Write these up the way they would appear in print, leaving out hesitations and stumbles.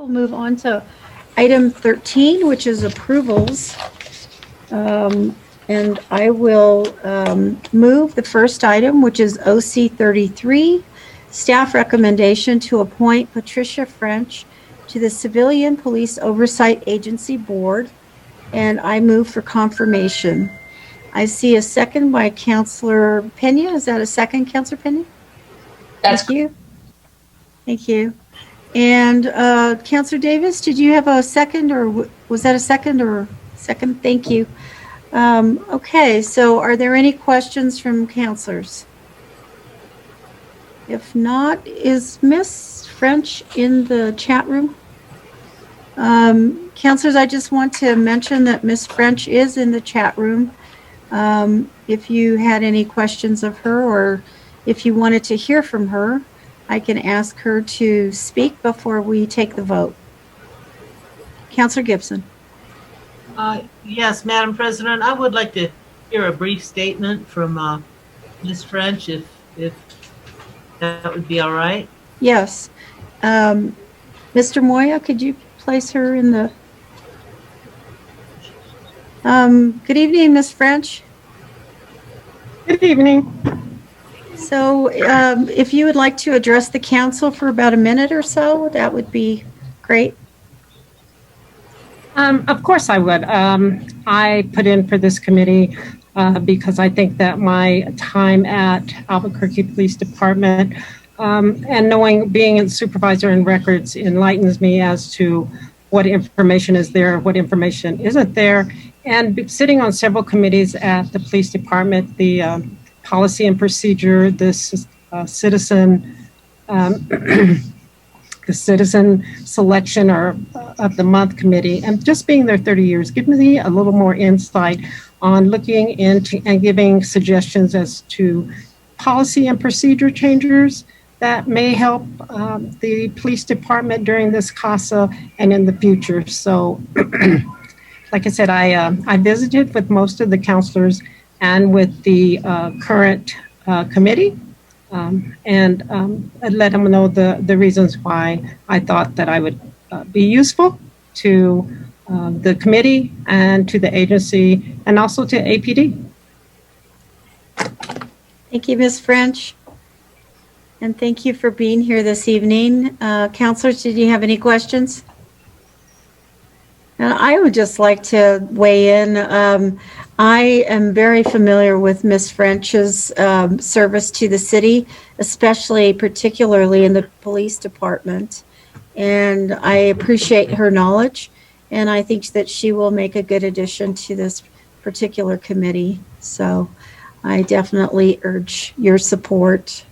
We'll move on to item 13, which is approvals. And I will move the first item, which is OC 33, staff recommendation to appoint Patricia French to the Civilian Police Oversight Agency Board, and I move for confirmation. I see a second by Councilor Pena. Is that a second, Councilor Pena? Thank you. Thank you. And Councilor Davis, did you have a second, or was that a second or second? Thank you. Okay, so are there any questions from councilors? If not, is Miss French in the chat room? Councilors, I just want to mention that Miss French is in the chat room. If you had any questions of her, or if you wanted to hear from her, I can ask her to speak before we take the vote. Councilor Gibson. Yes, Madam President, I would like to hear a brief statement from Ms. French, if that would be all right. Yes. Mr. Moya, could you place her in the... good evening, Ms. French. Good evening. So if you would like to address the council for about a minute or so, that would be great. Of course I would. I put in for this committee because I think that my time at Albuquerque Police Department and being a supervisor in records enlightens me as to what information is there, what information isn't there. And sitting on several committees at the police department, the policy and procedure, the citizen the citizen selection of the month committee, and just being there 30 years, give me a little more insight on looking into and giving suggestions as to policy and procedure changes that may help the police department during this CASA and in the future. So like I said, I visited with most of the counselors and with the current committee, and let them know the reasons why I thought that I would be useful to the committee and to the agency and also to APD. Thank you, Ms. French. And thank you for being here this evening. Councilors, did you have any questions? And I would just like to weigh in. I am very familiar with Ms. French's service to the city, particularly in the police department. And I appreciate her knowledge, and I think that she will make a good addition to this particular committee. So I definitely urge your support.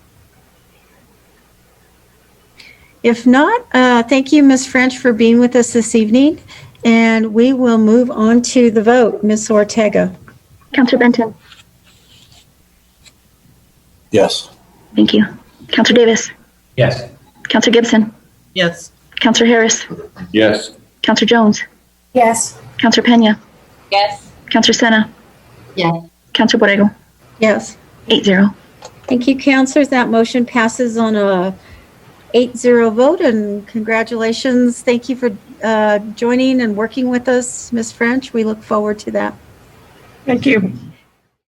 If not, thank you, Ms. French, for being with us this evening. And we will move on to the vote. Ms. Ortega. Councilor Benton. Yes. Thank you. Councilor Davis. Yes. Councilor Gibson. Yes. Councilor Harris. Yes. Councilor Jones. Yes. Councilor Pena. Yes. Councilor Sena. Yes. Councilor Borrego. Yes. 8-0. Thank you, councilors. That motion passes on a 8-0 vote, and congratulations. Thank you for joining and working with us, Ms. French. We look forward to that. Thank you.